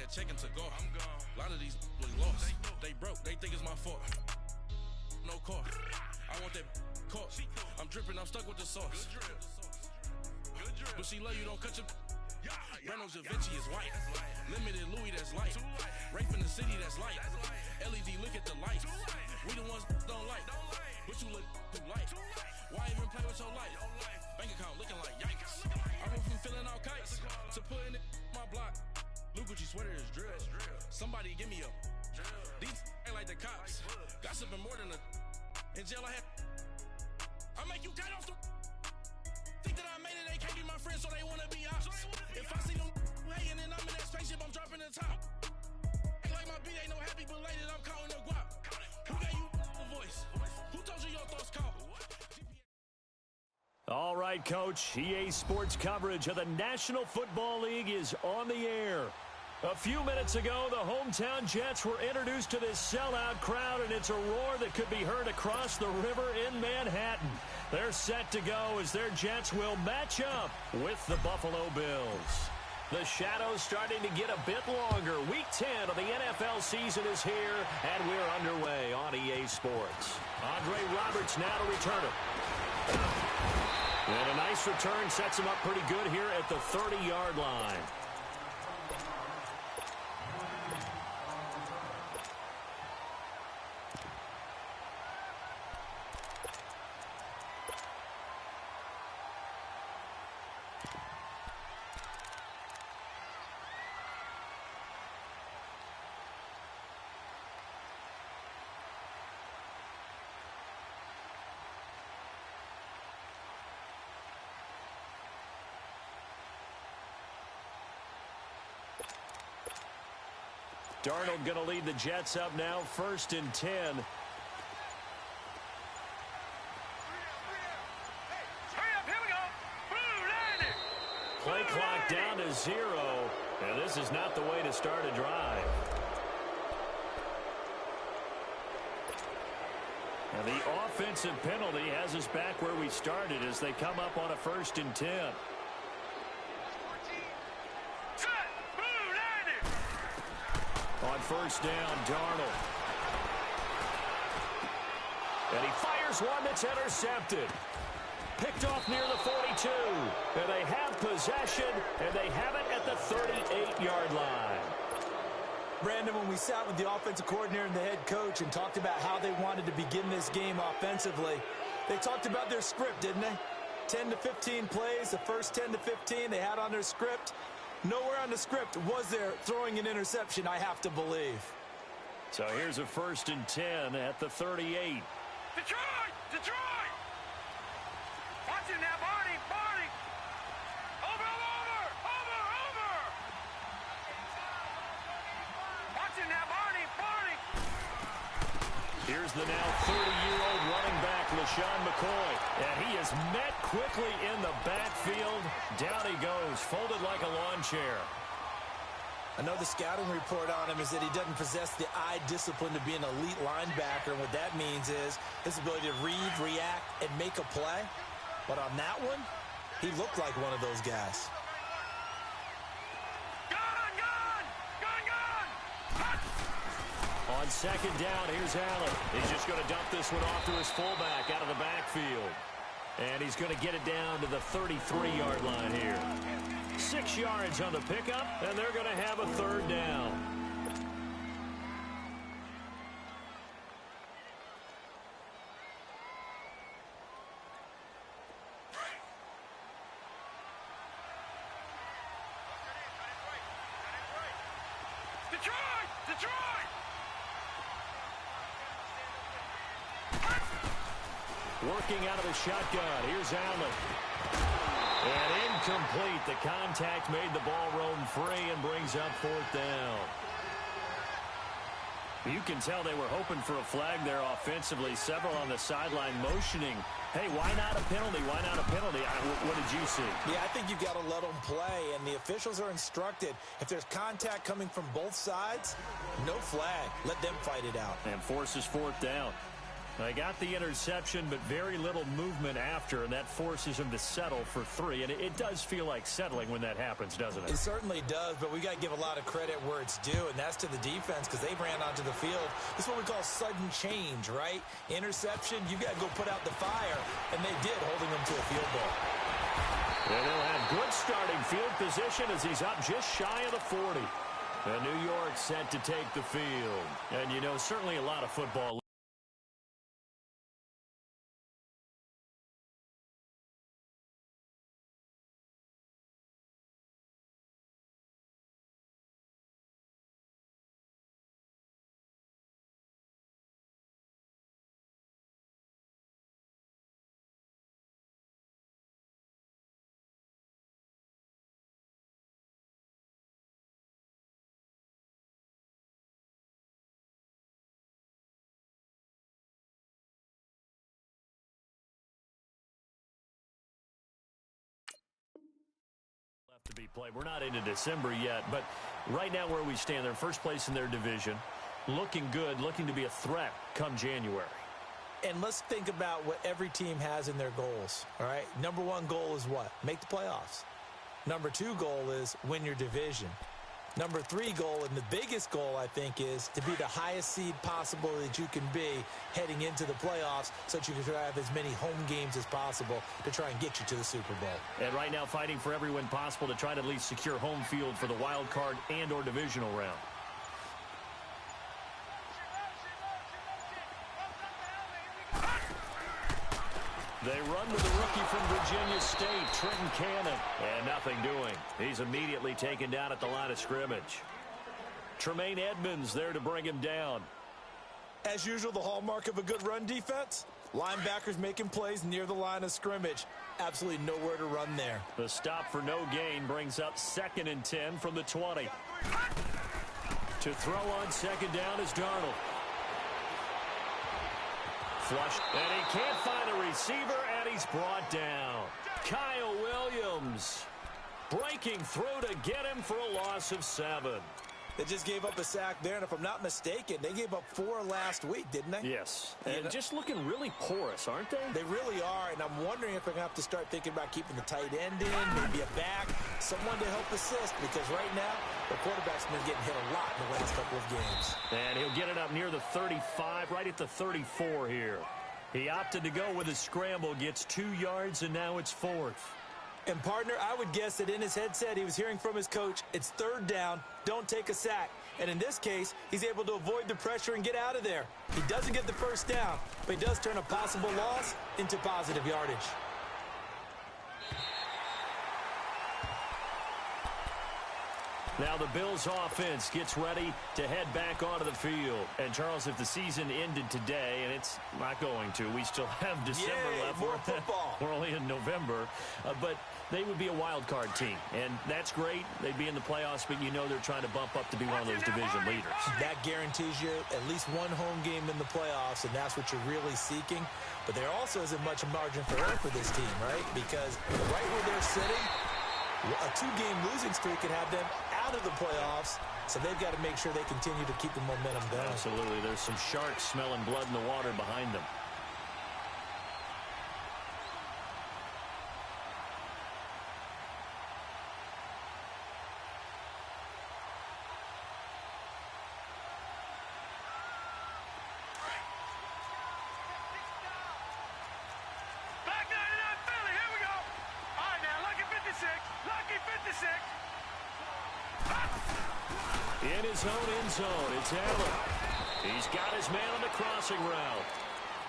that checking to go. I'm gone. A lot of these was lost. They broke. They think it's my fault. No car. I want that car. I'm dripping. I'm stuck with the sauce. Good drip. But she love you. Don't cut your. Breno Javinci is white. Limited Louis, that's light. Rape in the city, that's light. LED, look at the lights. We the ones don't like. But you look too light. Why even play with your life? Bank account looking like yikes. I went from filling out kites to putting it in my block. Blue Gucci sweater is drill. Somebody give me a. These ain't like the cops. Gossiping more than a. In jail I had. I make you cut off the. Think that I made it, they can't be my friends, so they wanna be ops. If I see them hating and I'm in that spaceship, I'm dropping the top. Act like my beat ain't no happy belated, I'm counting the guap. Who gave you a voice? Who told you your thoughts count? All right, Coach. EA Sports coverage of the National Football League is on the air. A few minutes ago, the hometown Jets were introduced to this sellout crowd, and it's a roar that could be heard across the river in Manhattan. They're set to go as their Jets will match up with the Buffalo Bills. The shadow's starting to get a bit longer. Week 10 of the NFL season is here, and we're underway on EA Sports. Andre Roberts now to return it. And a nice return sets him up pretty good here at the 30-yard line. Darnold going to lead the Jets up now, 1st and 10. Play clock down to 0, and this is not the way to start a drive. And the offensive penalty has us back where we started as they come up on a 1st and 10. On 1st down, Darnold. And he fires one that's intercepted. Picked off near the 42. And they have possession, and they have it at the 38-yard line. Brandon, when we sat with the offensive coordinator and the head coach and talked about how they wanted to begin this game offensively, they talked about their script, didn't they? 10 to 15 plays, the first 10 to 15 they had on their script. Nowhere on the script was there throwing an interception, I have to believe. So here's a 1st and 10 at the 38. Detroit! Detroit! Watch him now, Barney! Barney! Over! Watch him now, Barney! Barney! Here's the now 30-year-old running back, LaShawn McCoy. And he is met quickly in the backfield. Down he goes, folded like a lawn chair. I know the scouting report on him is that he doesn't possess the eye discipline to be an elite linebacker. And what that means is his ability to read, react, and make a play. But on that one, he looked like one of those guys. On 2nd down, here's Allen. He's just going to dump this one off to his fullback out of the backfield. And he's going to get it down to the 33-yard line here. 6 yards on the pickup, and they're going to have a 3rd down. Detroit! Detroit! Working out of the shotgun. Here's Allen. And incomplete. The contact made the ball roam free and brings up 4th down. You can tell they were hoping for a flag there offensively. Several on the sideline motioning. Hey, why not a penalty? Why not a penalty? What did you see? Yeah, I think you've got to let them play, and the officials are instructed. If there's contact coming from both sides, no flag. Let them fight it out. And forces 4th down. They got the interception, but very little movement after, and that forces him to settle for 3. And it does feel like settling when that happens, doesn't it? It certainly does, but we got to give a lot of credit where it's due, and that's to the defense because they ran onto the field. This is what we call sudden change, right? Interception, you got to go put out the fire, and they did, holding them to a field goal. And they'll have good starting field position as he's up just shy of the 40. And New York set to take the field. And, you know, certainly a lot of football to be played. We're not into December yet, but right now where we stand, they're first place in their division, looking good, looking to be a threat come January. And let's think about what every team has in their goals, all right? Number 1 goal is what? Make the playoffs. Number 2 goal is win your division. Number 3 goal, and the biggest goal, I think, is to be the highest seed possible that you can be heading into the playoffs so that you can have as many home games as possible to try and get you to the Super Bowl. And right now fighting for every win possible to try to at least secure home field for the wild card and or divisional round. They run to the rookie from Virginia State, Trenton Cannon, and nothing doing. He's immediately taken down at the line of scrimmage. Tremaine Edmonds there to bring him down. As usual, the hallmark of a good run defense, linebackers making plays near the line of scrimmage. Absolutely nowhere to run there. The stop for no gain brings up 2nd and 10 from the 20. To throw on 2nd down is Darnold. Flush, and he can't find a receiver, and he's brought down. Kyle Williams breaking through to get him for a loss of 7. They just gave up a sack there, and if I'm not mistaken, they gave up 4 last week, didn't they? Yes, and just looking really porous, aren't they? They really are, and I'm wondering if they're going to have to start thinking about keeping the tight end in, maybe a back, someone to help assist, because right now, the quarterback's been getting hit a lot in the last couple of games. And he'll get it up near the 35, right at the 34 here. He opted to go with a scramble, gets 2 yards, and now it's 4th. And, partner, I would guess that in his headset he was hearing from his coach, it's 3rd down, don't take a sack. And in this case, he's able to avoid the pressure and get out of there. He doesn't get the 1st down, but he does turn a possible loss into positive yardage. Now the Bills offense gets ready to head back onto the field. And, Charles, if the season ended today, and it's not going to, we still have December left. More football. We're only in November. But they would be a wild card team. And that's great. They'd be in the playoffs, but you know they're trying to bump up to be one of those division leaders. That guarantees you at least 1 home game in the playoffs, and that's what you're really seeking. But there also isn't much margin for error for this team, right? Because right where they're sitting, a 2-game losing streak could have them out of the playoffs, so they've got to make sure they continue to keep the momentum going. Absolutely. There's some sharks smelling blood in the water behind them. Back 99 Philly, here we go. All right, now, lucky 56. Lucky 56. In his own end zone, it's Allen. He's got his man on the crossing route.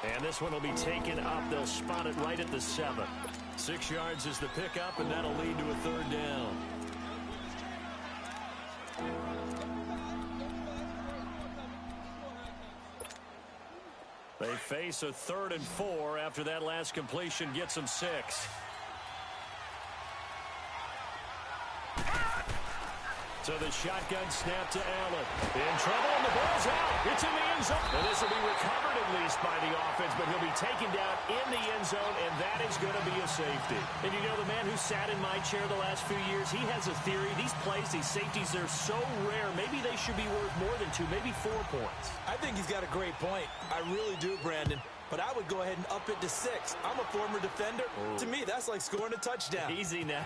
And this one will be taken up. They'll spot it right at the 7. 6 yards is the pickup, and that'll lead to a 3rd down. They face a 3rd and 4 after that last completion gets them 6. So the shotgun snap to Allen. In trouble, and the ball's out. It's in the end zone. And this will be recovered at least by the offense, but he'll be taken down in the end zone, and that is going to be a safety. And you know, the man who sat in my chair the last few years, he has a theory. These plays, these safeties, they're so rare. Maybe they should be worth more than 2, maybe 4 points. I think he's got a great point. I really do, Brandon. but I would go ahead and up it to 6. I'm a former defender. Ooh. To me, that's like scoring a touchdown. Easy now.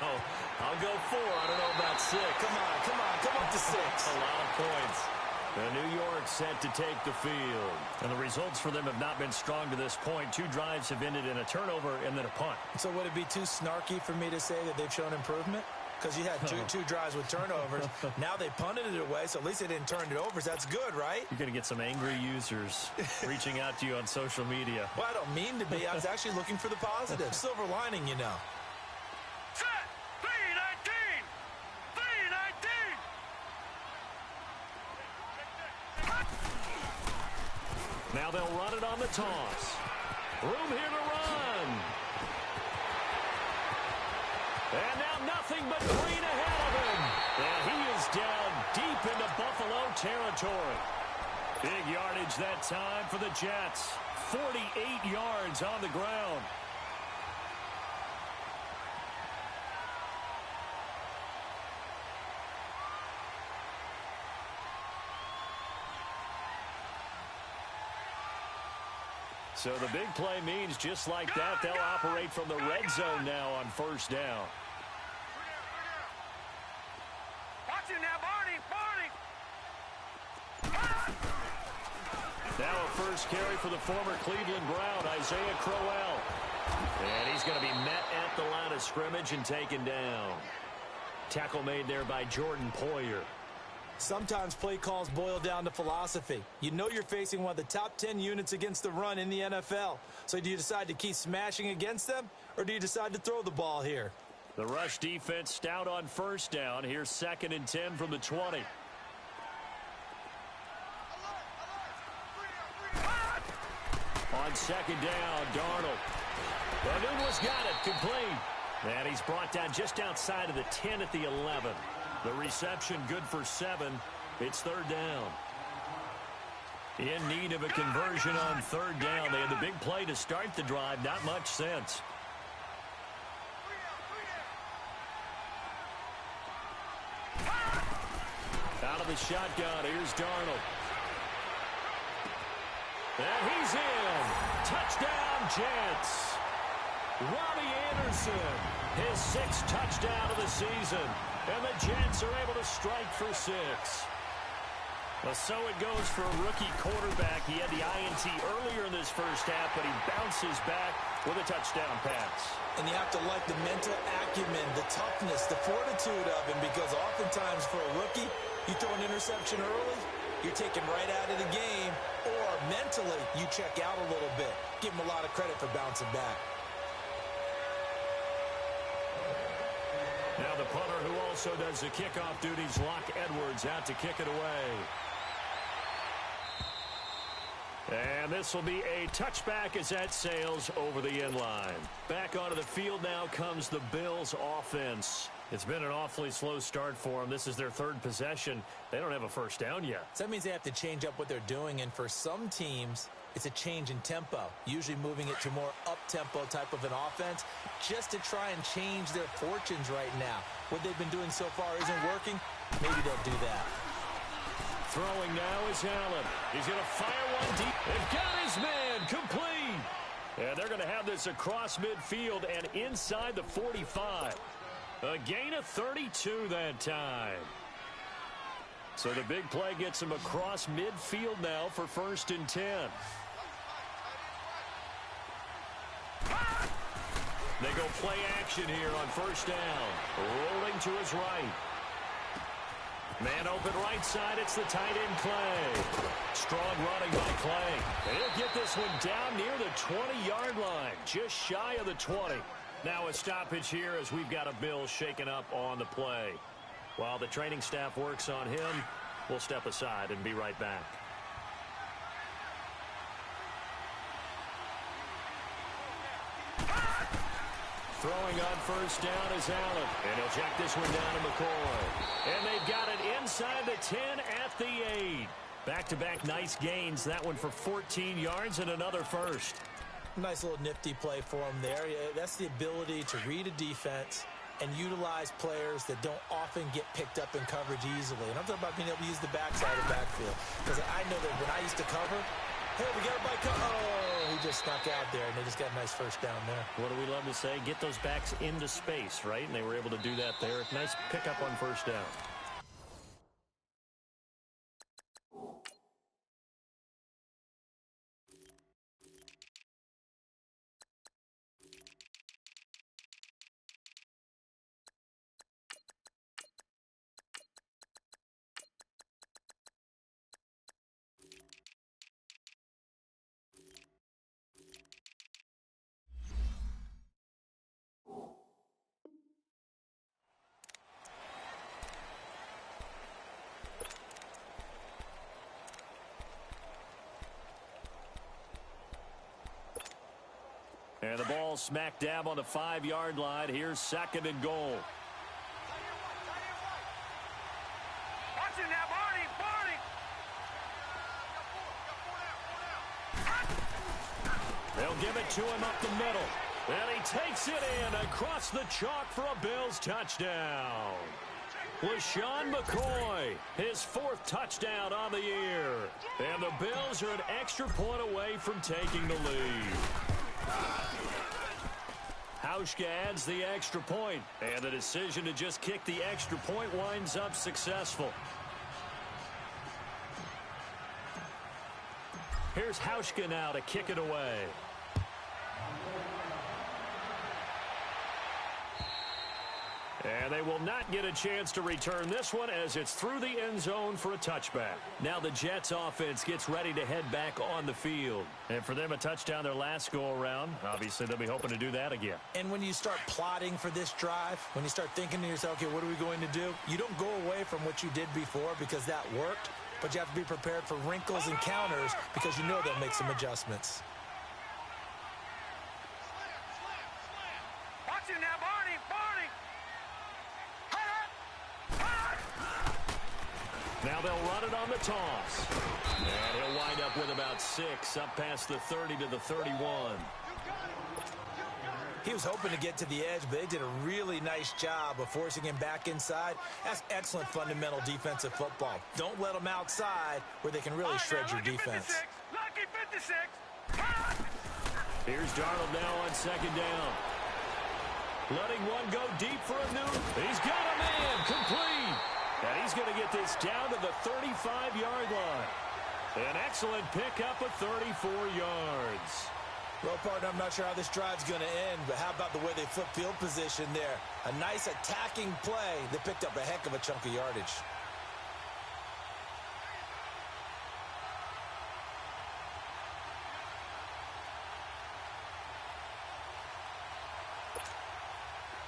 I'll go 4. I don't know about 6. Come up to 6. A lot of points. And New York set to take the field. And the results for them have not been strong to this point. 2 drives have ended in a turnover and then a punt. So would it be too snarky for me to say that they've shown improvement? Because you had two drives with turnovers. Now they punted it away, so at least they didn't turn it over. So that's good, right? You're going to get some angry users reaching out to you on social media. Well, I don't mean to be. I was actually looking for the positive. Silver lining, you know. Set. 3-19. 3-19. Now they'll run it on the toss. Room here to run. And now nothing but green ahead of him. And he is down deep into Buffalo territory. Big yardage that time for the Jets. 48 yards on the ground. So the big play means just like that, they'll operate from the red zone now on first down. Watch it now, Barney. Now a first carry for the former Cleveland Brown, Isaiah Crowell. And he's going to be met at the line of scrimmage and taken down. Tackle made there by Jordan Poyer. Sometimes play calls boil down to philosophy. You know you're facing one of the top 10 units against the run in the NFL. So do you decide to keep smashing against them, or do you decide to throw the ball here? The rush defense stout on first down. Here's 2nd and 10 from the 20. On 2nd down, Darnold. Douglas got it, complete. And he's brought down just outside of the 10 at the 11. The reception good for 7. It's 3rd down. In need of a conversion on 3rd down. They had the big play to start the drive. Not much sense. Out of the shotgun, here's Darnold. And he's in. Touchdown, Jets. Robbie Anderson, his 6th touchdown of the season. And the Jets are able to strike for 6. Well, so it goes for a rookie quarterback. He had the INT earlier in this first half, but he bounces back with a touchdown pass. And you have to like the mental acumen, the toughness, the fortitude of him, because oftentimes for a rookie, you throw an interception early, you're taken right out of the game, or mentally you check out a little bit. Give him a lot of credit for bouncing back. Now the punter who also does the kickoff duties, Locke Edwards, out to kick it away. And this will be a touchback as that sails over the end line. Back onto the field now comes the Bills offense. It's been an awfully slow start for them. This is their 3rd possession. They don't have a first down yet. So that means they have to change up what they're doing, and for some teams, it's a change in tempo, usually moving it to more up-tempo type of an offense, just to try and change their fortunes right now. What they've been doing so far isn't working. Maybe they'll do that. Throwing now is Allen. He's going to fire one deep. They've got his man complete. And they're going to have this across midfield and inside the 45. A gain of 32 that time. So the big play gets him across midfield now for 1st and 10. They go play action here on 1st down. Rolling to his right. Man open right side. It's the tight end Clay. Strong running by Clay. And he'll get this one down near the 20-yard line. Just shy of the 20. Now a stoppage here as we've got a Bill shaken up on the play. While the training staff works on him, we'll step aside and be right back. Throwing on 1st down is Allen. And he'll jack this one down to McCoy. And they've got it inside the 10 at the 8. Back-to-back nice gains. That one for 14 yards and another first. Nice little nifty play for him there. That's the ability to read a defense and utilize players that don't often get picked up in coverage easily. And I'm talking about being able to use the backside of the backfield. Because I know that when I used to cover, hey, we got a by cover. Oh, he just snuck out there, and they just got a nice first down there. What do we love to say? Get those backs into space, right? And they were able to do that there. Nice pickup on first down. And the ball smack dab on the 5-yard line. Here's 2nd and goal. Watch it now, Barney! They'll give it to him up the middle. And he takes it in across the chalk for a Bills touchdown. LaShawn McCoy, his 4th touchdown on the year. And the Bills are an extra point away from taking the lead. Hauschka adds the extra point, and the decision to just kick the extra point winds up successful. Here's Hauschka now to kick it away. And they will not get a chance to return this one as it's through the end zone for a touchback. Now the Jets offense gets ready to head back on the field. And for them, a touchdown their last go-around. Obviously, they'll be hoping to do that again. And when you start plotting for this drive, when you start thinking to yourself, okay, what are we going to do? You don't go away from what you did before because that worked, but you have to be prepared for wrinkles and counters because you know they'll make some adjustments. Watch it now, Barney! Now they'll run it on the toss. And he'll wind up with about 6, up past the 30 to the 31. He was hoping to get to the edge, but they did a really nice job of forcing him back inside. That's excellent fundamental defensive football. Don't let them outside where they can really shred your defense. Lucky 56! Here's Darnold now on 2nd down. Letting one go deep for a new. He's got a man complete. And he's going to get this down to the 35-yard line. An excellent pickup of 34 yards. Well, partner, I'm not sure how this drive's going to end, but how about the way they flip field position there? A nice attacking play that picked up a heck of a chunk of yardage.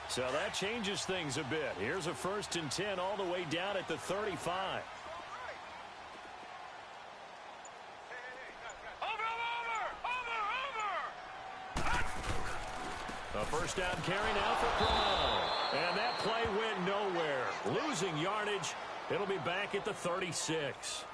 So that changes things a bit. Here's a 1st and 10 all the way down at the 35. A 1st down carry now for Brown. And that play went nowhere. Losing yardage. It'll be back at the 36.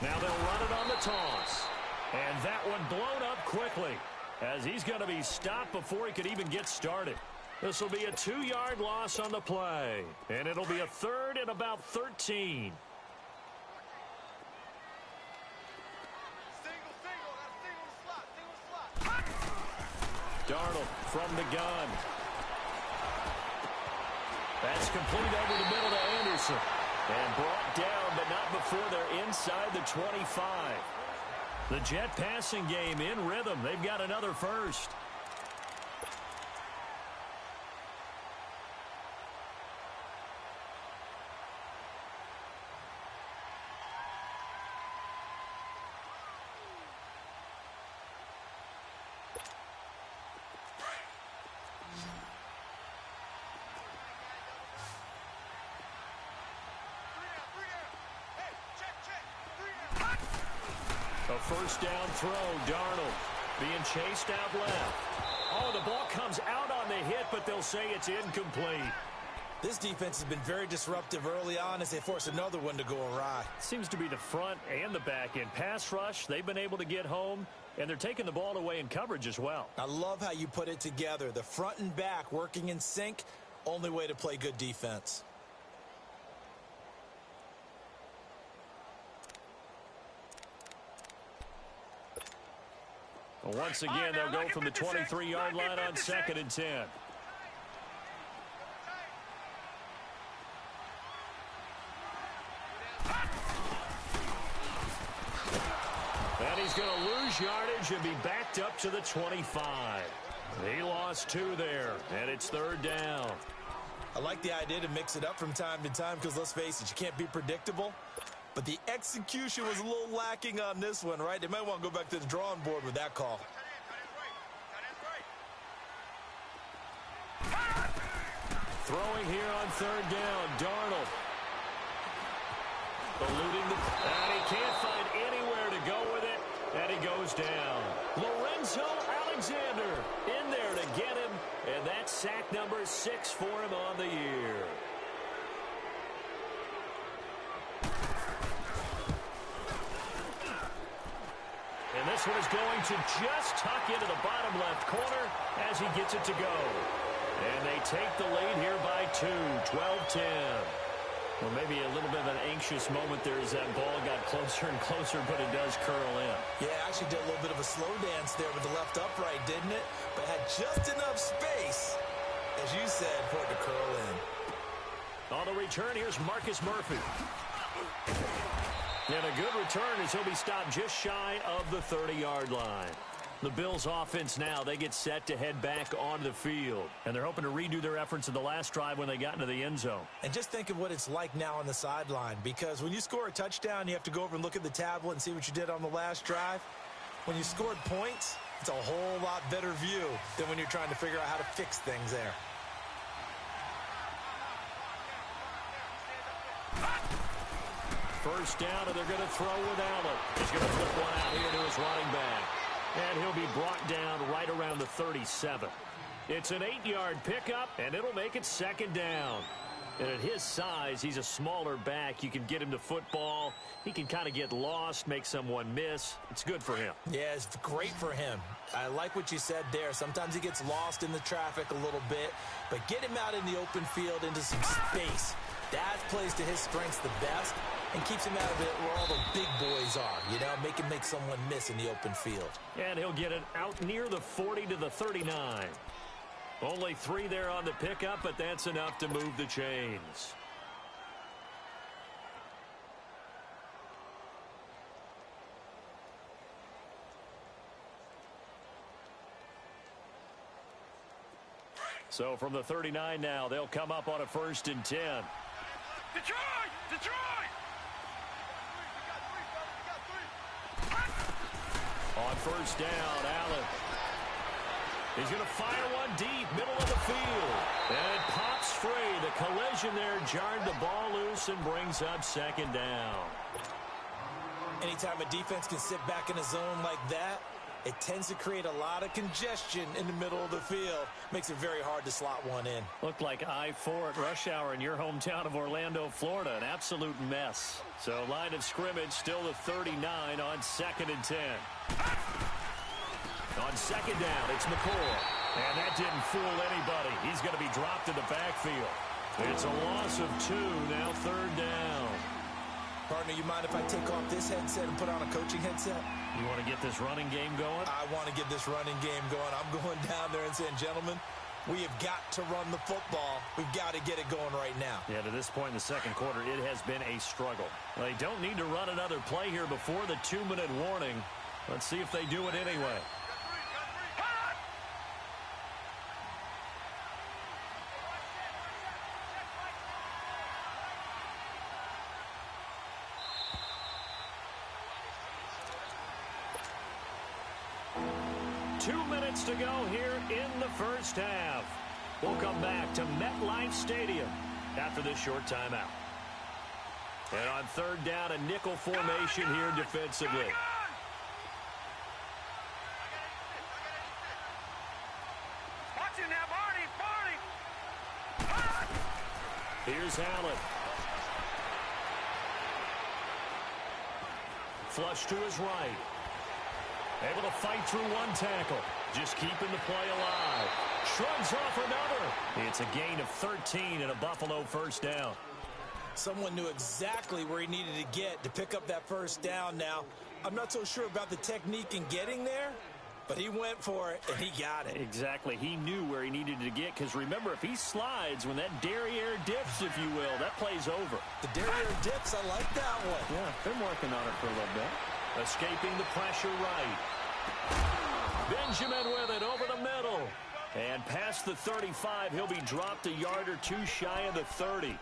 Now they'll run it on the toss. And that one blown up quickly as he's going to be stopped before he could even get started. This will be a 2-yard loss on the play. And it'll be a 3rd and about 13. Darnold from the gun. That's complete over the middle to Anderson. And brought down, but not before they're inside the 25. The Jet passing game in rhythm. They've got another 1st. A 1st down throw, Darnold being chased out left. Oh, the ball comes out on the hit, but they'll say it's incomplete. This defense has been very disruptive early on as they force another one to go awry. Seems to be the front and the back end. Pass rush, they've been able to get home, and they're taking the ball away in coverage as well. I love how you put it together. The front and back working in sync, only way to play good defense. Well, once again, they'll go from the 23-yard line on 2nd and 10. And he's going to lose yardage and be backed up to the 25. He lost 2 there, and it's 3rd down. I like the idea to mix it up from time to time because, let's face it, you can't be predictable. But the execution was a little lacking on this one, right? They might want to go back to the drawing board with that call. Throwing here on 3rd down, Darnold. Eluding and he can't find anywhere to go with it, and he goes down. Lorenzo Alexander in there to get him, and that's sack number 6 for him on the year. And this one is going to just tuck into the bottom left corner as he gets it to go. And they take the lead here by 2, 12-10. Well, maybe a little bit of an anxious moment there as that ball got closer and closer, but it does curl in. Yeah, actually did a little bit of a slow dance there with the left upright, didn't it? But had just enough space, as you said, for it to curl in. On the return, here's Marcus Murphy. And a good return as he'll be stopped just shy of the 30-yard line. The Bills offense now, they get set to head back onto the field. And they're hoping to redo their efforts in the last drive when they got into the end zone. And just think of what it's like now on the sideline. Because when you score a touchdown, you have to go over and look at the tablet and see what you did on the last drive. When you scored points, it's a whole lot better view than when you're trying to figure out how to fix things there. First down, and they're going to throw with Allen. He's going to flip one out here to his running back. And he'll be brought down right around the 37. It's an 8-yard pickup, and it'll make it 2nd down. And at his size, he's a smaller back. You can get him to football. He can kind of get lost, make someone miss. It's good for him. Yeah, it's great for him. I like what you said there. Sometimes he gets lost in the traffic a little bit, but get him out in the open field into some space. That plays to his strengths the best and keeps him out of it where all the big boys are, you know, make him make someone miss in the open field. And he'll get it out near the 40 to the 39. Only 3 there on the pickup, but that's enough to move the chains. So from the 39 now, they'll come up on a 1st and 10. Detroit! Detroit! On 1st down, Allen. He's going to fire one deep, middle of the field. And it pops free. The collision there jarred the ball loose and brings up 2nd down. Anytime a defense can sit back in a zone like that, it tends to create a lot of congestion in the middle of the field. Makes it very hard to slot one in. Looked like I-4 at rush hour in your hometown of Orlando, Florida. An absolute mess. So line of scrimmage still the 39 on 2nd and 10. On 2nd down, it's McCoy. And that didn't fool anybody. He's going to be dropped in the backfield. It's a loss of 2, now 3rd down. Partner, you mind if I take off this headset and put on a coaching headset? You want to get this running game going? I want to get this running game going. I'm going down there and saying, gentlemen, we have got to run the football. We've got to get it going right now. Yeah, to this point in the 2nd quarter, it has been a struggle. They don't need to run another play here before the 2-minute warning. Let's see if they do it anyway. 2 minutes to go here in the 1st half. We'll come back to MetLife Stadium after this short timeout. And on 3rd down, a nickel formation here defensively. Here's Allen. Flush to his right. Able to fight through one tackle. Just keeping the play alive. Shrugs off another. It's a gain of 13 and a Buffalo first down. Someone knew exactly where he needed to get to pick up that first down now. I'm not so sure about the technique in getting there, but he went for it, and he got it. Exactly. He knew where he needed to get, because remember, if he slides, when that derriere dips, if you will, that play's over. The derriere dips, I like that one. Yeah, been working on it for a little bit. Escaping the pressure right. Benjamin with it over the middle. And past the 35, he'll be dropped a yard or two shy of the 30.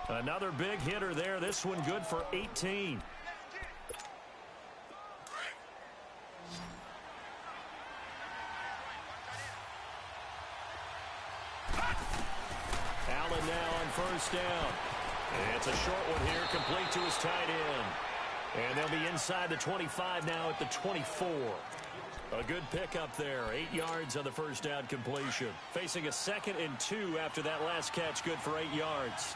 Another big hitter there. This one good for 18. Allen now on first down. It's a short one here, complete to his tight end. And they'll be inside the 25 now at the 24. A good pickup there. 8 yards on the first down completion. Facing a 2nd and 2 after that last catch, good for 8 yards.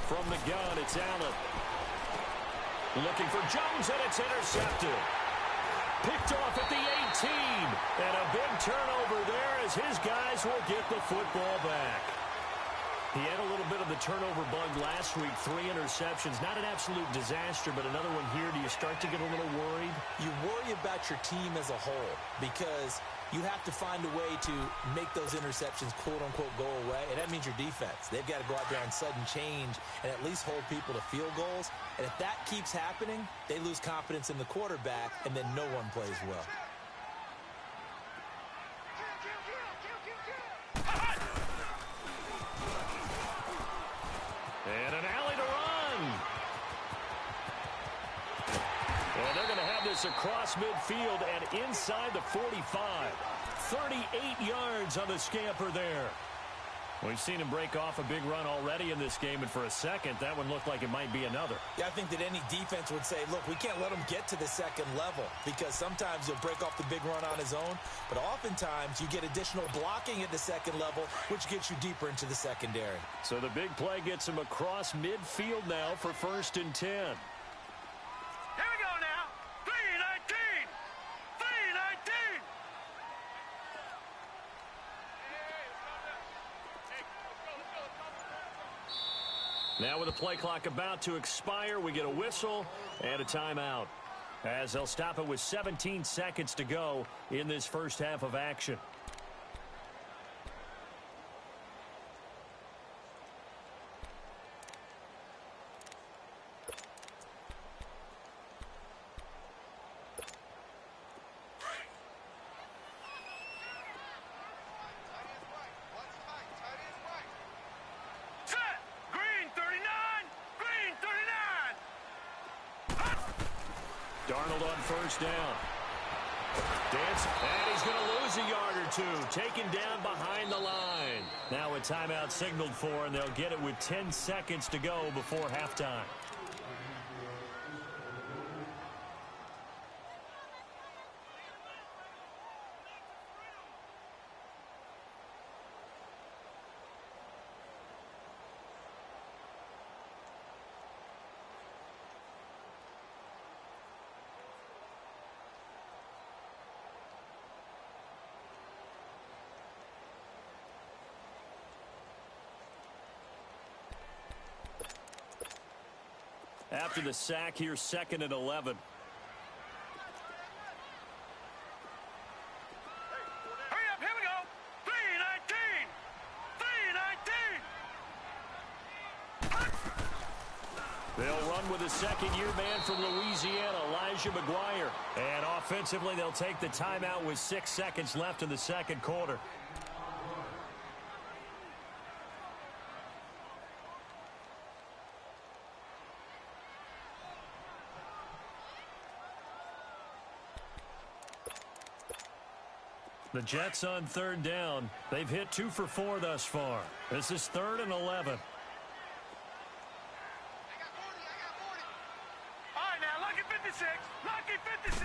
From the gun, it's Allen. Looking for Jones, and it's intercepted. Picked off at the 18. And a big turnover there as his guys will get the football back. He had a little bit of the turnover bug last week. 3 interceptions. Not an absolute disaster, but another one here. Do you start to get a little worried? You worry about your team as a whole because you have to find a way to make those interceptions, quote-unquote, go away. And that means your defense. They've got to go out there on sudden change and at least hold people to field goals. And if that keeps happening, they lose confidence in the quarterback, and then no one plays well. And an alley to run. And they're going to have this across midfield and inside the 45. 38 yards on the scamper there. We've seen him break off a big run already in this game, and for a second, that one looked like it might be another. Yeah, I think that any defense would say, look, we can't let him get to the second level because sometimes he'll break off the big run on his own, but oftentimes you get additional blocking at the second level, which gets you deeper into the secondary. So the big play gets him across midfield now for 1st and 10. Here we go now. 3-19. 3-19. Now with the play clock about to expire, we get a whistle and a timeout, as they'll stop it with 17 seconds to go in this first half of action. Darnold on first down. Dance, and he's going to lose a yard or two. Taken down behind the line. Now a timeout signaled for, and they'll get it with 10 seconds to go before halftime. After the sack, here's 2nd and 11. Hurry up, here we go. 3-19. 3-19. They'll run with a second-year man from Louisiana, Elijah McGuire. And offensively, they'll take the timeout with 6 seconds left in the second quarter. The Jets on 3rd down. They've hit 2 for 4 thus far. This is 3rd and 11. All right, now, lucky 56. Lucky 56.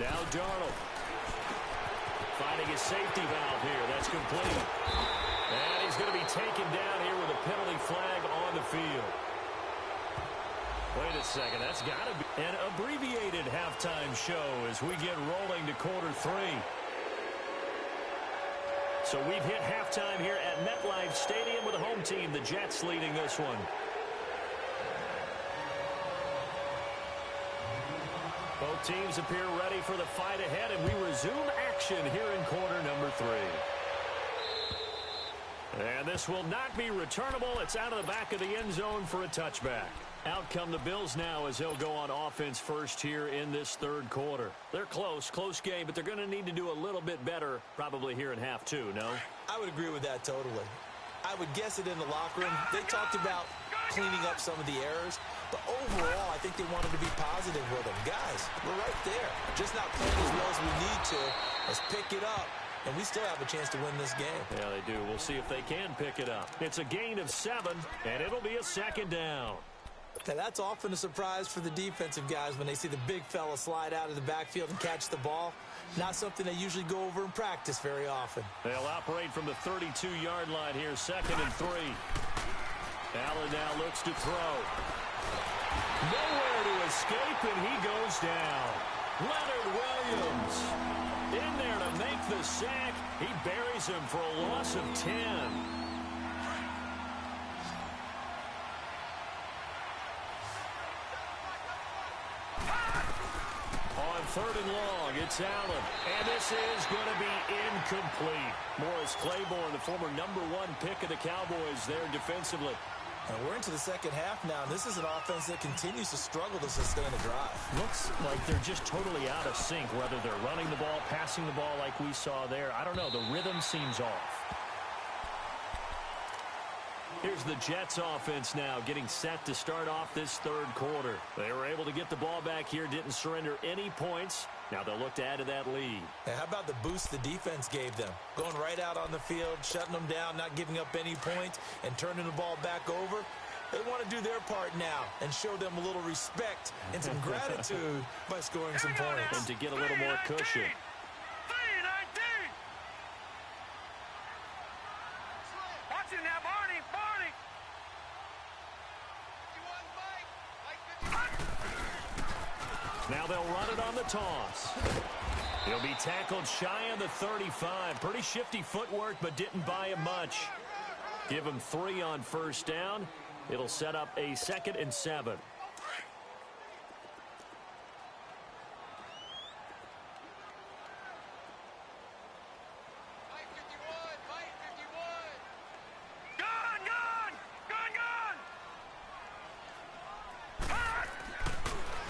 Now Darnold. a safety valve here. That's complete. And he's going to be taken down here with a penalty flag on the field. Wait a second. That's got to be an abbreviated halftime show as we get rolling to quarter 3. So we've hit halftime here at MetLife Stadium with the home team, the Jets, leading this one. Both teams appear ready for the fight ahead, and we resume action here in quarter number 3. And this will not be returnable. It's out of the back of the end zone for a touchback. Out come the Bills now as they'll go on offense first here in this third quarter. They're close game, but they're going to need to do a little bit better probably here in half 2, no? I would agree with that totally. I would guess it in the locker room. They talked about cleaning up some of the errors, but overall, I think they wanted to be positive with them. Guys, we're right there. Just not playing as well as we need to. Let's pick it up, and we still have a chance to win this game. Yeah, they do. We'll see if they can pick it up. It's a gain of 7, and it'll be a second down. Now, that's often a surprise for the defensive guys when they see the big fella slide out of the backfield and catch the ball. Not something they usually go over in practice very often. They'll operate from the 32-yard line here, 2nd and 3. Allen now looks to throw. Nowhere to escape, and he goes down. Leonard Williams in there to make the sack. He buries him for a loss of 10. On 3rd and long, it's Allen. And this is going to be incomplete. Morris Claiborne, the former #1 pick of the Cowboys there defensively. And we're into the second half now, and this is an offense that continues to struggle to sustain a drive. Looks like they're just totally out of sync, whether they're running the ball, passing the ball like we saw there. I don't know. The rhythm seems off. Here's the Jets offense now getting set to start off this third quarter. They were able to get the ball back here, didn't surrender any points. Now they'll look to add to that lead. And how about the boost the defense gave them? Going right out on the field, shutting them down, not giving up any points, and turning the ball back over. They want to do their part now and show them a little respect and some gratitude by scoring some points. And to get a little more cushion. Watch it now, Barney. Now they'll run it on the toss. He'll be tackled shy of the 35. Pretty shifty footwork, but didn't buy him much. Give him 3 on first down. It'll set up a 2nd and 7.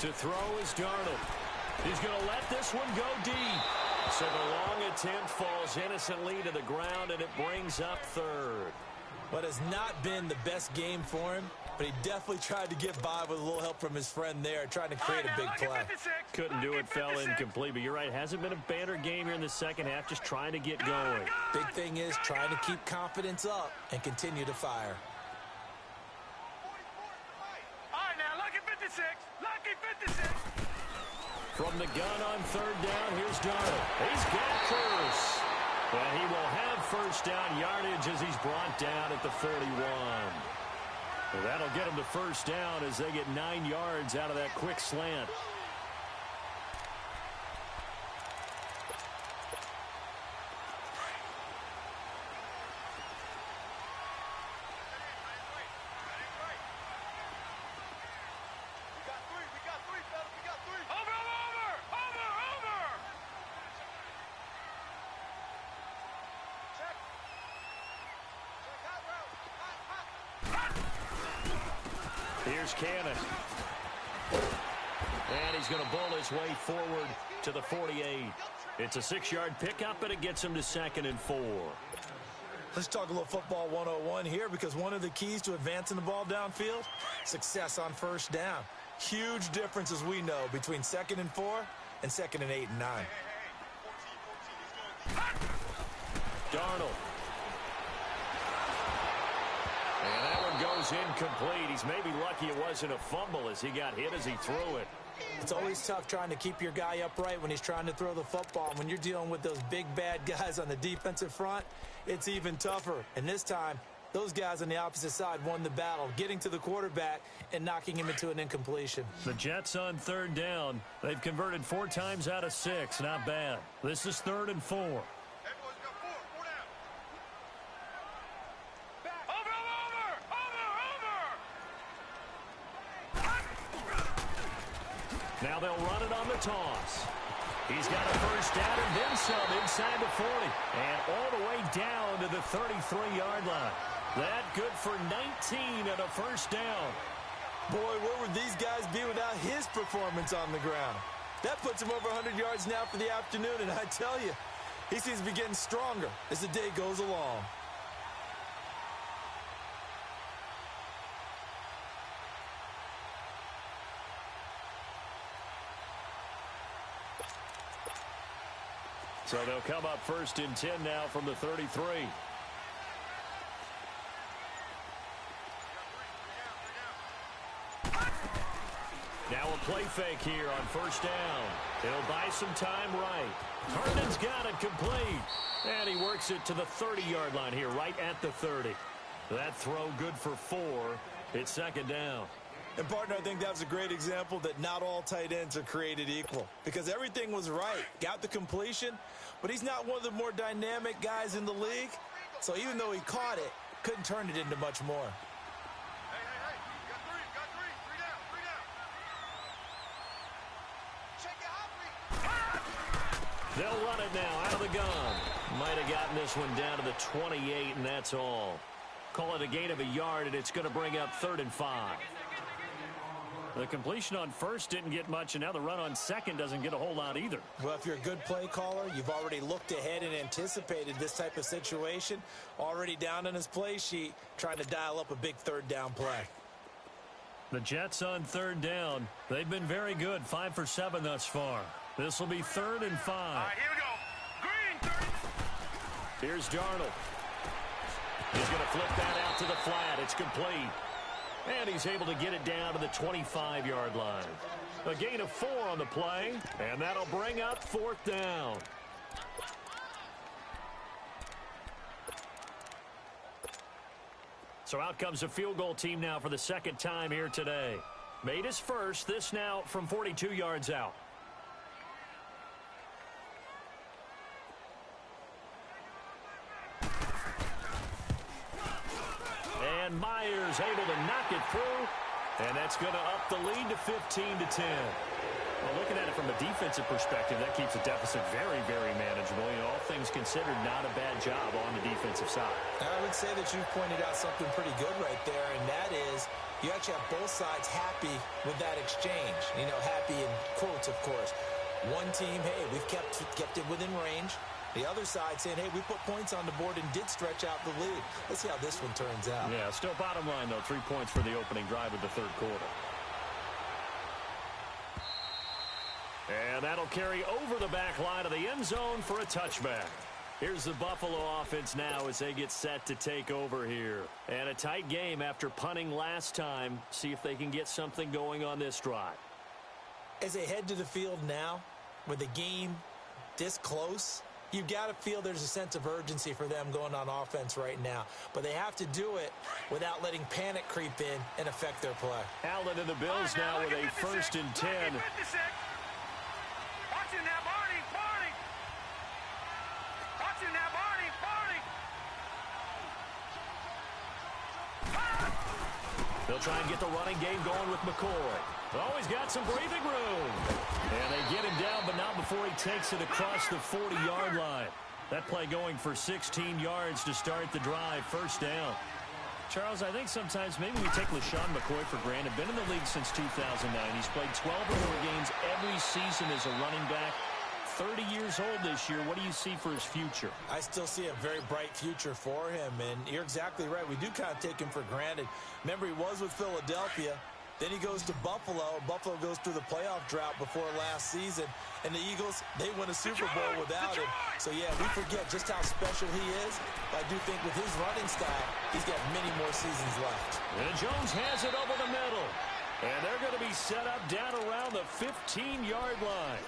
To throw is Darnold. He's going to let this one go deep. So the long attempt falls innocently to the ground, and it brings up 3rd. What has not been the best game for him, but he definitely tried to get by with a little help from his friend there, trying to create a big play. Couldn't do it, fell incomplete, but you're right, hasn't been a banner game here in the second half, just trying to get going. Big thing is trying to keep confidence up and continue to fire. All right, now, lucky 56. Lucky 56. From the gun on 3rd down, here's Darnold. He's got Curse. And he will have first down yardage as he's brought down at the 41. Well, that'll get him to first down as they get 9 yards out of that quick slant. Here's Cannon. And he's going to bull his way forward to the 48. It's a 6-yard pickup, and it gets him to 2nd and 4. Let's talk a little football 101 here, because one of the keys to advancing the ball downfield, success on first down. Huge difference, as we know, between 2nd and 4 and 2nd and 8 and 9. Darnold. And that one goes incomplete. He's maybe lucky it wasn't a fumble as he got hit as he threw it. It's always tough trying to keep your guy upright when he's trying to throw the football. When you're dealing with those big, bad guys on the defensive front, it's even tougher. And this time, those guys on the opposite side won the battle, getting to the quarterback and knocking him into an incompletion. The Jets on third down. They've converted 4 times out of 6. Not bad. This is 3rd and 4. Everyone's got 4 down. Back. Over. Now they'll run it on the toss. He's got a first down and then some inside the 40. And all the way down to the 33-yard line. That good for 19 and a first down. Boy, where would these guys be without his performance on the ground? That puts him over 100 yards now for the afternoon, and I tell you, he seems to be getting stronger as the day goes along. So they'll come up 1st and 10 now from the 33. Now a play fake here on 1st down. He'll buy some time right. Herndon's got it complete. And he works it to the 30-yard line here, right at the 30. That throw good for 4. It's 2nd down. And, partner, I think that was a great example that not all tight ends are created equal. Because everything was right. Got the completion, but he's not one of the more dynamic guys in the league. So even though he caught it, couldn't turn it into much more. Hey. Got 3 down. Check it out, They'll run it now out of the gun. Might have gotten this one down to the 28, and that's all. Call it a gain of a yard, and it's going to bring up 3rd and 5. The completion on 1st didn't get much, and now the run on 2nd doesn't get a whole lot either. Well, if you're a good play caller, you've already looked ahead and anticipated this type of situation. Already down on his play sheet, trying to dial up a big 3rd down play. The Jets on 3rd down. They've been very good, 5 for 7 thus far. This will be 3rd and 5. All right, here we go. Green, 30. Here's Darnold. He's going to flip that out to the flat. It's complete. And he's able to get it down to the 25-yard line. A gain of 4 on the play, and that'll bring up 4th down. So out comes a field goal team now for the 2nd time here today. Made his first, this now from 42 yards out. And Myers able to knock it through, and that's going to up the lead to 15-10. Well, looking at it from a defensive perspective, that keeps the deficit very, very manageable. You know, all things considered, not a bad job on the defensive side. I would say that you've pointed out something pretty good right there, and that is you actually have both sides happy with that exchange. You know, happy in quotes, of course. One team, hey, we've kept it within range. The other side saying, hey, we put points on the board and did stretch out the lead. Let's see how this one turns out. Yeah, still bottom line, though, 3 points for the opening drive of the 3rd quarter. And that'll carry over the back line of the end zone for a touchback. Here's the Buffalo offense now as they get set to take over here. And a tight game after punting last time. See if they can get something going on this drive. As they head to the field now, with the game this close, you've got to feel there's a sense of urgency for them going on offense right now. But they have to do it without letting panic creep in and affect their play. Allen and the Bills now with a 1st and 10. Watch him now, Barney. Watch him now, Barney. They'll try and get the running game going with McCoy. Oh, he's got some breathing room. And they get him down, but not before he takes it across the 40-yard line. That play going for 16 yards to start the drive. 1st down. Charles, I think sometimes maybe we take LaShawn McCoy for granted. Been in the league since 2009. He's played 12 or more games every season as a running back. 30 years old this year. What do you see for his future? I still see a very bright future for him, and you're exactly right. We do kind of take him for granted. Remember, he was with Philadelphia. Then he goes to Buffalo. Buffalo goes through the playoff drought before last season. And the Eagles, they win a Super Bowl without him. So, yeah, we forget just how special he is. But I do think with his running style, he's got many more seasons left. And Jones has it over the middle. And they're going to be set up down around the 15-yard line.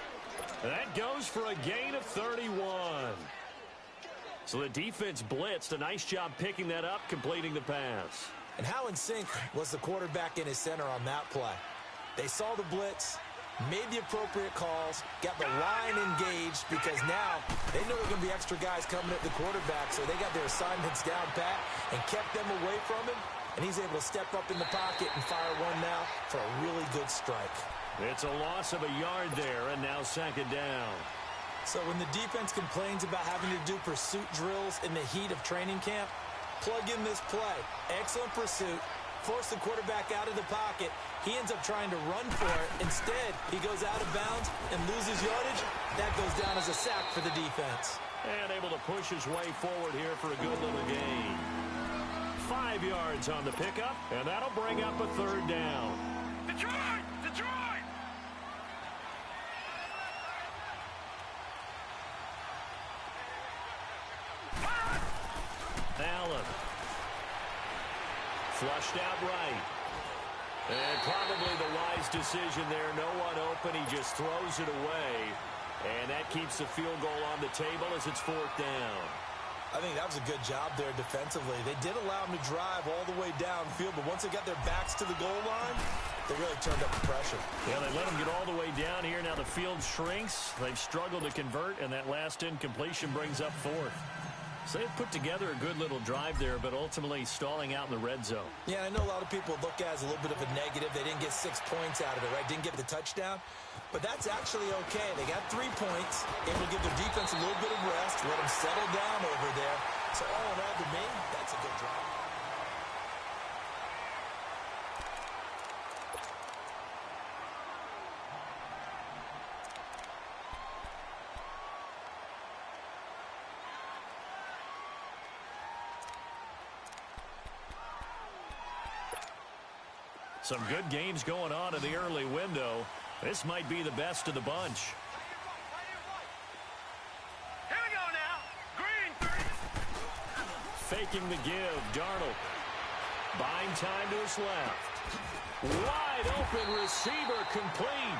That goes for a gain of 31. So the defense blitzed. A nice job picking that up, completing the pass. And how in sync was the quarterback in his center on that play? They saw the blitz, made the appropriate calls, got the line engaged because now they know there are going to be extra guys coming at the quarterback, so they got their assignments down pat and kept them away from him, and he's able to step up in the pocket and fire one now for a really good strike. It's a loss of a yard there, and now second down. So when the defense complains about having to do pursuit drills in the heat of training camp, plug in this play. Excellent pursuit. Force the quarterback out of the pocket. He ends up trying to run for it. Instead, he goes out of bounds and loses yardage. That goes down as a sack for the defense. And able to push his way forward here for a good little gain. 5 yards on the pickup, and that'll bring up a third down. Detroit! Detroit! Allen. Flushed out right. And probably the wise decision there. No one open. He just throws it away. And that keeps the field goal on the table as it's fourth down. I think that was a good job there defensively. They did allow him to drive all the way downfield, but once they got their backs to the goal line, they really turned up the pressure. Yeah, they let him get all the way down here. Now the field shrinks. They've struggled to convert, and that last incompletion brings up fourth. So they've put together a good little drive there, but ultimately stalling out in the red zone. Yeah, I know a lot of people look at it as a little bit of a negative. They didn't get 6 points out of it, right? Didn't get the touchdown. But that's actually okay. They got 3 points, able to give their defense a little bit of rest, let them settle down over there. So all in all, to me, that's a good drive. Some good games going on in the early window. This might be the best of the bunch. Here we go now. Green 3. Faking the give. Darnold. Buying time to his left. Wide open receiver complete.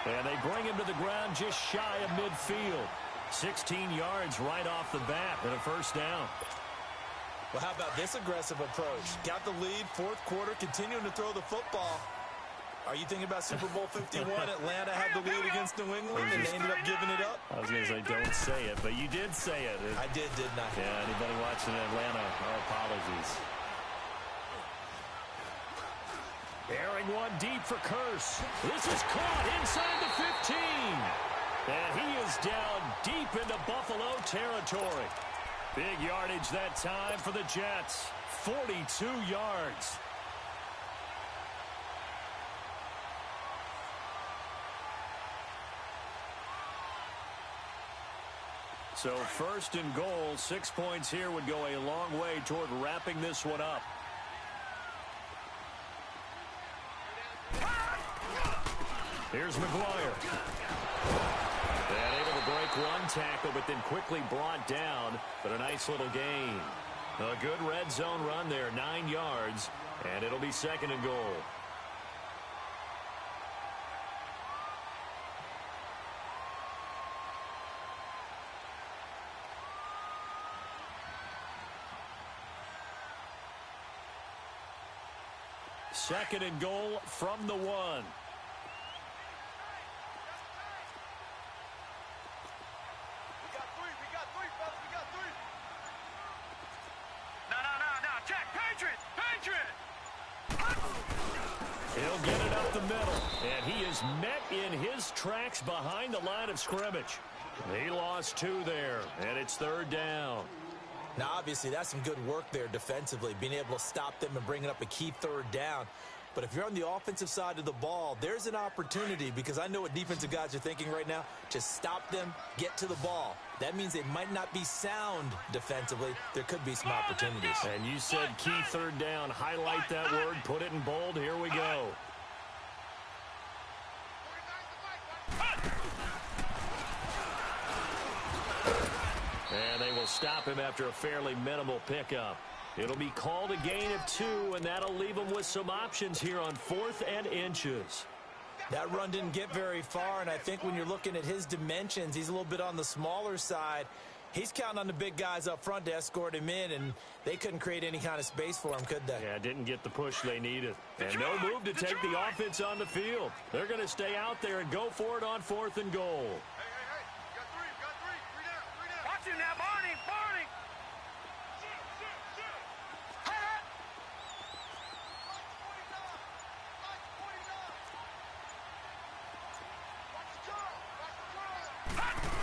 And they bring him to the ground just shy of midfield. 16 yards right off the bat and a first down. Well, how about this aggressive approach? Got the lead, fourth quarter, continuing to throw the football. Are you thinking about Super Bowl 51? Atlanta had the lead against New England, and they ended up giving it up? I was going to say, don't say it, but you did say it. I did, didn't I? Yeah, anybody watching Atlanta, our apologies. Airing one deep for Curse. This is caught inside the 15. And he is down deep into Buffalo territory. Big yardage that time for the Jets. 42 yards. So first and goal, 6 points here would go a long way toward wrapping this one up. Here's McGuire. And able to break one tackle, but then quickly brought down. But a nice little gain. A good red zone run there, 9 yards. And it'll be second and goal. Second and goal from the 1. We got three, fellas, we got 3. No, Jack, Patriot! He'll get it up the middle, and he is met in his tracks behind the line of scrimmage. He lost 2 there, and it's third down. Now, obviously, that's some good work there defensively, being able to stop them and bringing up a key third down. But if you're on the offensive side of the ball, there's an opportunity, because I know what defensive guys are thinking right now. Just stop them, get to the ball. That means they might not be sound defensively. There could be some opportunities. And you said key third down. Highlight that word, put it in bold. Here we go. And they will stop him after a fairly minimal pickup. It'll be called a gain of 2, and that'll leave them with some options here on 4th and inches. That run didn't get very far, and I think when you're looking at his dimensions, he's a little bit on the smaller side. He's counting on the big guys up front to escort him in, and they couldn't create any kind of space for him, could they? Yeah, didn't get the push they needed. And no move to take the offense on the field. They're going to stay out there and go for it on 4th and goal. Hey. Got three. Three down. Watch him now, Barney.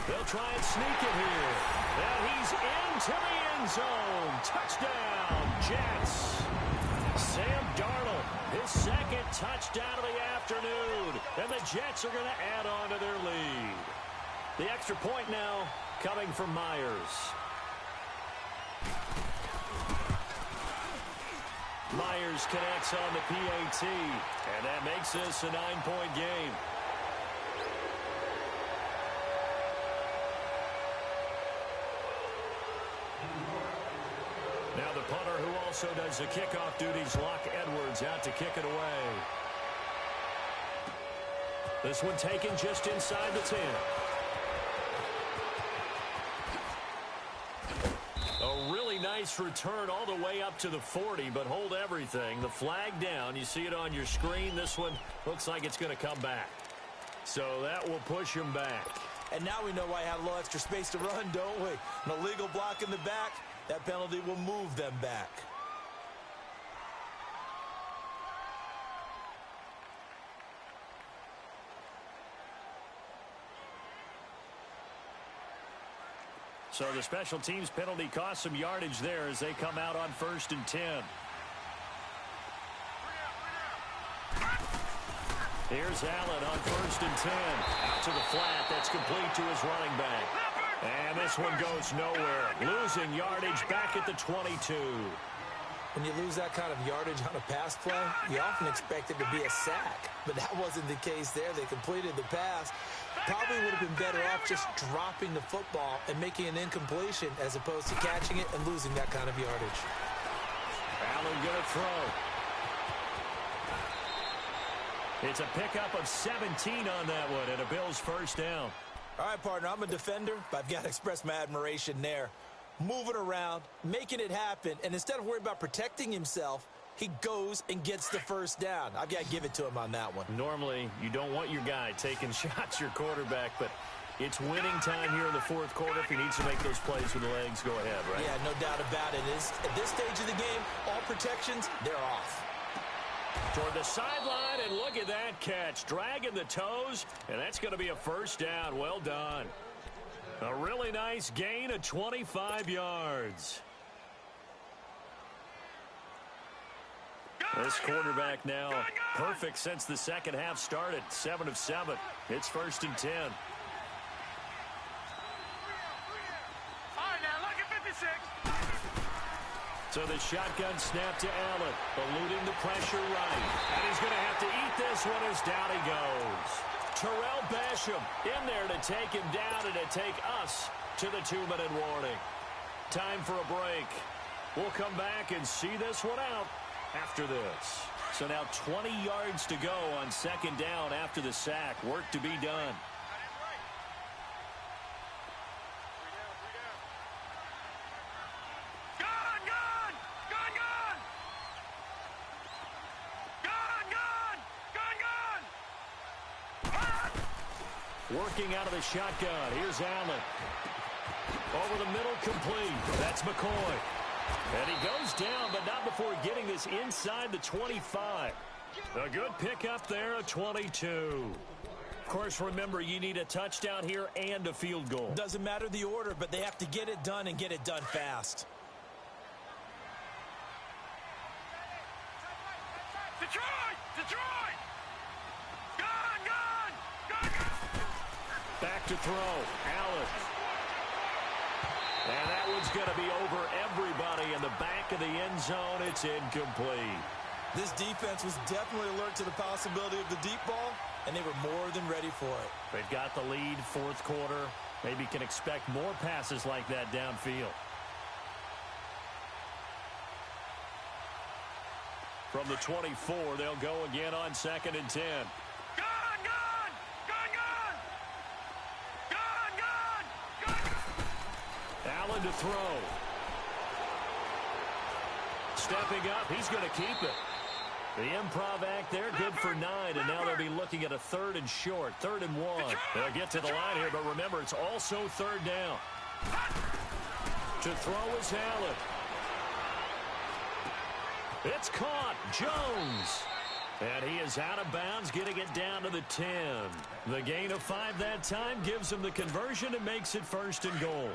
They'll try and sneak it here. And he's into the end zone. Touchdown, Jets. Sam Darnold, his second touchdown of the afternoon. And the Jets are going to add on to their lead. The extra point now coming from Myers. Myers connects on the PAT. And that makes this a 9-point game. Now the punter who also does the kickoff duties, Locke Edwards, out to kick it away. This one taken just inside the 10. A really nice return all the way up to the 40, but hold everything. The flag down. You see it on your screen. This one looks like it's going to come back. So that will push him back. And now we know why he had a little extra space to run, don't we? An illegal block in the back. That penalty will move them back. So the special teams penalty cost some yardage there as they come out on 1st and 10. Here's Allen on 1st and 10. Out to the flat. That's complete to his running back. And this one goes nowhere. Losing yardage back at the 22. When you lose that kind of yardage on a pass play, you often expect it to be a sack. But that wasn't the case there. They completed the pass. Probably would have been better off just dropping the football and making an incompletion as opposed to catching it and losing that kind of yardage. Allen going to throw. It's a pickup of 17 on that one and a Bills first down. All right, partner, I'm a defender, but I've got to express my admiration there. Moving around, making it happen, and instead of worrying about protecting himself, he goes and gets the first down. I've got to give it to him on that one. Normally, you don't want your guy taking shots, your quarterback, but it's winning time here in the 4th quarter. If he needs to make those plays with the legs, go ahead, right? Yeah, no doubt about it. At this stage of the game, all protections, they're off. Toward the sideline, and look at that catch. Dragging the toes, and that's going to be a first down. Well done. A really nice gain of 25 yards. This quarterback now perfect since the second half started. 7 of 7. It's 1st and 10. All right, now look at 56. So the shotgun snap to Allen, eluding the pressure right. And he's going to have to eat this one as down he goes. Terrell Basham in there to take him down and to take us to the 2-minute warning. Time for a break. We'll come back and see this one out after this. So now 20 yards to go on 2nd down after the sack. Work to be done. Working out of the shotgun. Here's Allen. Over the middle, complete. That's McCoy. And he goes down, but not before getting this inside the 25. A good pickup there, a 22. Of course, remember, you need a touchdown here and a field goal. Doesn't matter the order, but they have to get it done and get it done fast. Detroit! Back to throw. Allen. And that one's going to be over everybody in the back of the end zone. It's incomplete. This defense was definitely alert to the possibility of the deep ball, and they were more than ready for it. They've got the lead, 4th quarter. Maybe can expect more passes like that downfield. From the 24, they'll go again on 2nd and 10. Allen to throw. Stepping up, he's going to keep it. The improv act there, good for 9, and now they'll be looking at a 3rd and short, 3rd and 1. They'll get to the line here, but remember, it's also 3rd down. To throw is Allen. It's caught. Jones. And he is out of bounds, getting it down to the 10. The gain of 5 that time gives him the conversion and makes it 1st and goal.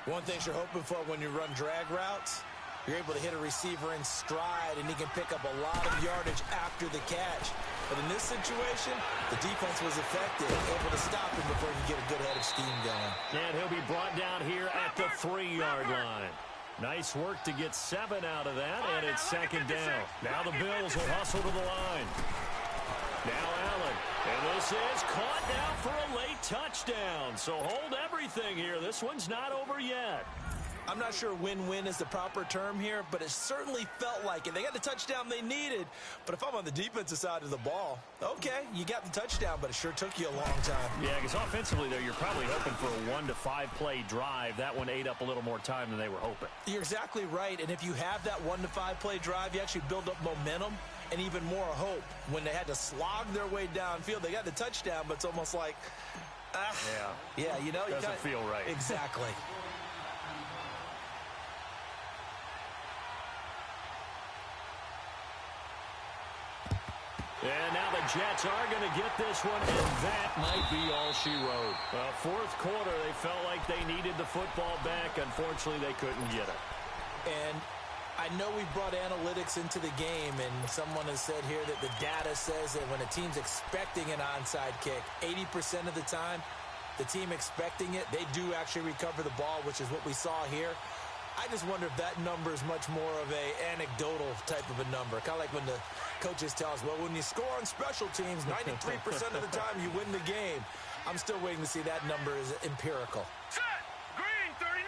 One thing you're hoping for when you run drag routes, you're able to hit a receiver in stride, and he can pick up a lot of yardage after the catch. But in this situation, the defense was effective, able to stop him before he could get a good head of steam going. And he'll be brought down here at the 3-yard line. Nice work to get 7 out of that, and it's 2nd down. Now the Bills will hustle to the line. Now Allen, and this is caught now for a late touchdown. So hold everything here. This one's not over yet. I'm not sure win-win is the proper term here, but it certainly felt like it. They got the touchdown they needed, but if I'm on the defensive side of the ball, okay, you got the touchdown, but it sure took you a long time. Yeah, because offensively, though, you're probably hoping for a 1 to 5 play drive. That one ate up a little more time than they were hoping. You're exactly right, and if you have that 1 to 5 play drive, you actually build up momentum and even more hope. When they had to slog their way downfield, they got the touchdown, but it's almost like, yeah, you know, doesn't feel right. Exactly. And now the Jets are going to get this one, and that might be all she wrote. 4th quarter, they felt like they needed the football back. Unfortunately, they couldn't get it. And I know we brought analytics into the game, and someone has said here that the data says that when a team's expecting an onside kick, 80% of the time, the team expecting it, they do actually recover the ball, which is what we saw here. I just wonder if that number is much more of a anecdotal type of a number. Kind of like when the coaches tell us, well, when you score on special teams, 93% of the time you win the game. I'm still waiting to see that number is empirical. Set! Green 39!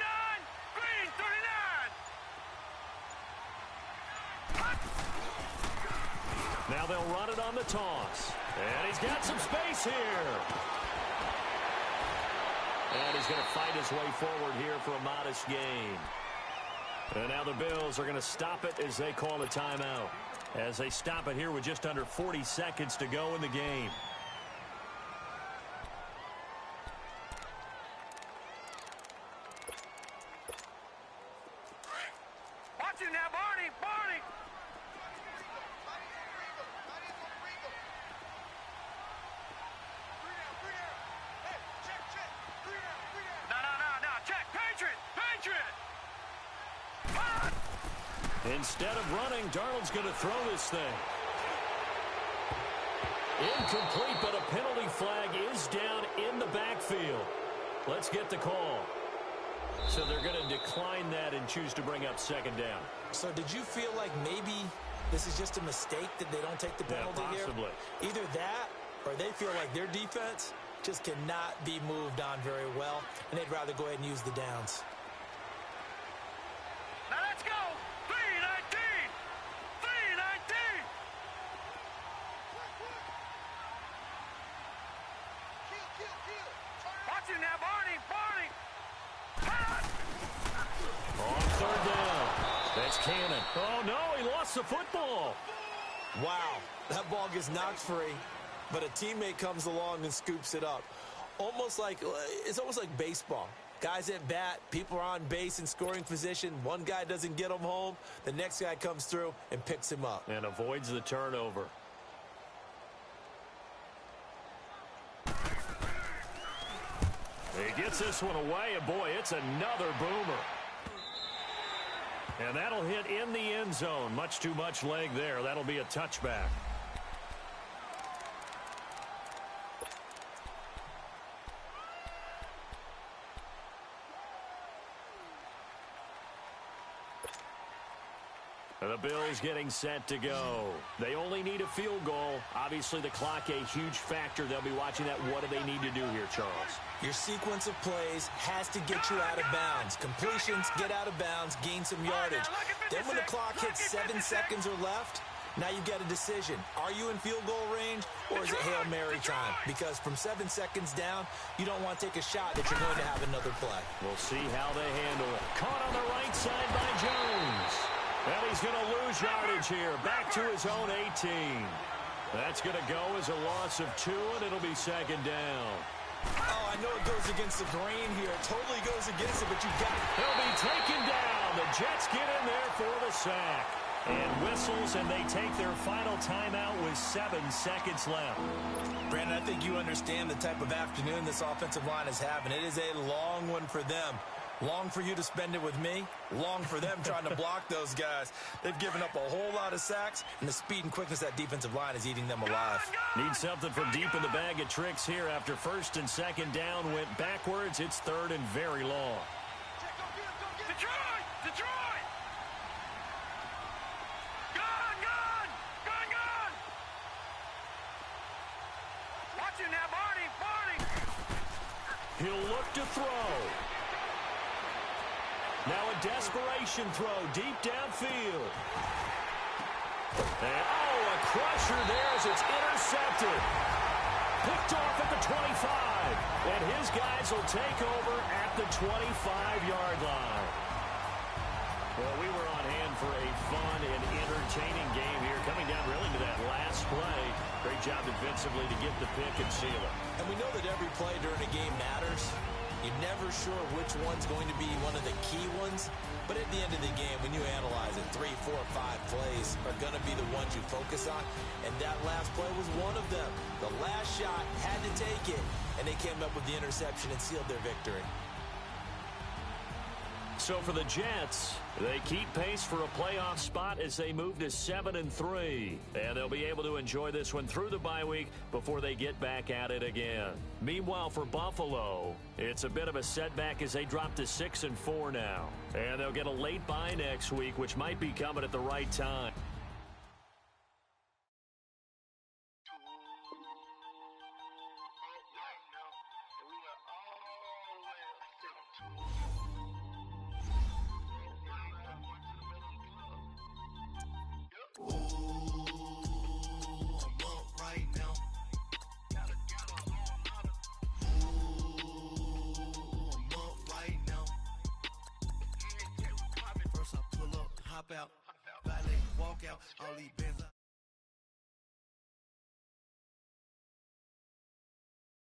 Green 39! Now they'll run it on the toss. And he's got some space here. And he's going to fight his way forward here for a modest gain. And now the Bills are going to stop it as they call a timeout. As they stop it here with just under 40 seconds to go in the game. Watch him now, Barney! Barney! No, check! Patriot! Patriot! Instead of running, Darnold's going to throw this thing. Incomplete, but a penalty flag is down in the backfield. Let's get the call. So they're going to decline that and choose to bring up 2nd down. So did you feel like maybe this is just a mistake that they don't take the penalty here? Possibly. Either that or they feel like their defense just cannot be moved on very well, and they'd rather go ahead and use the downs. Now let's go! 319! 319! Watch him now, Barney! Barney! On 3rd down. That's Cannon. Oh, no, he lost the football. Wow, that ball gets knocked free, but a teammate comes along and scoops it up. It's almost like baseball. Guys at bat, people are on base in scoring position. One guy doesn't get him home. The next guy comes through and picks him up. And avoids the turnover. He gets this one away, and boy, it's another boomer. And that'll hit in the end zone. Much too much leg there. That'll be a touchback. The Bills getting set to go. They only need a field goal. Obviously, the clock a huge factor. They'll be watching that. What do they need to do here, Charles? Your sequence of plays has to get you out of bounds. Completions, get out of bounds, gain some yardage. Then when the clock hits 7 seconds or left, Now you get a decision. Are you in field goal range, or is it Hail Mary time? Because from 7 seconds down, you don't want to take a shot that you're going to have another play. We'll see how they handle it. Caught on the right side by Jones. And he's going to lose yardage here. Back to his own 18. That's going to go as a loss of 2, and it'll be second down. Oh, I know it goes against the grain here. It totally goes against it, but you've got it. He'll be taken down. The Jets get in there for the sack. And whistles, and they take their final timeout with 7 seconds left. Brandon, I think you understand the type of afternoon this offensive line is having. It is a long one for them. Long for you to spend it with me. Long for them trying to block those guys. They've given up a whole lot of sacks, and the speed and quickness of that defensive line is eating them alive. Need something from deep in the bag of tricks here. After first and second down went backwards, it's third and very long. Detroit! Detroit! Watch him now, Barney! He'll look to throw. Now a desperation throw deep downfield. And, a crusher there as it's intercepted. Picked off at the 25. And his guys will take over at the 25-yard line. Well, we were on hand for a fun and entertaining game here. Coming down really to that last play. Great job defensively to get the pick and seal it. And we know that every play during a game matters. You're never sure which one's going to be one of the key ones. But at the end of the game, when you analyze it, 3, 4, 5 plays are going to be the ones you focus on. And that last play was one of them. The last shot had to take it, and they came up with the interception and sealed their victory. So for the Jets, they keep pace for a playoff spot as they move to 7-3. And they'll be able to enjoy this one through the bye week before they get back at it again. Meanwhile, for Buffalo, it's a bit of a setback as they drop to 6-4 now. And they'll get a late bye next week, which might be coming at the right time. Out, valet, walk out, all these bands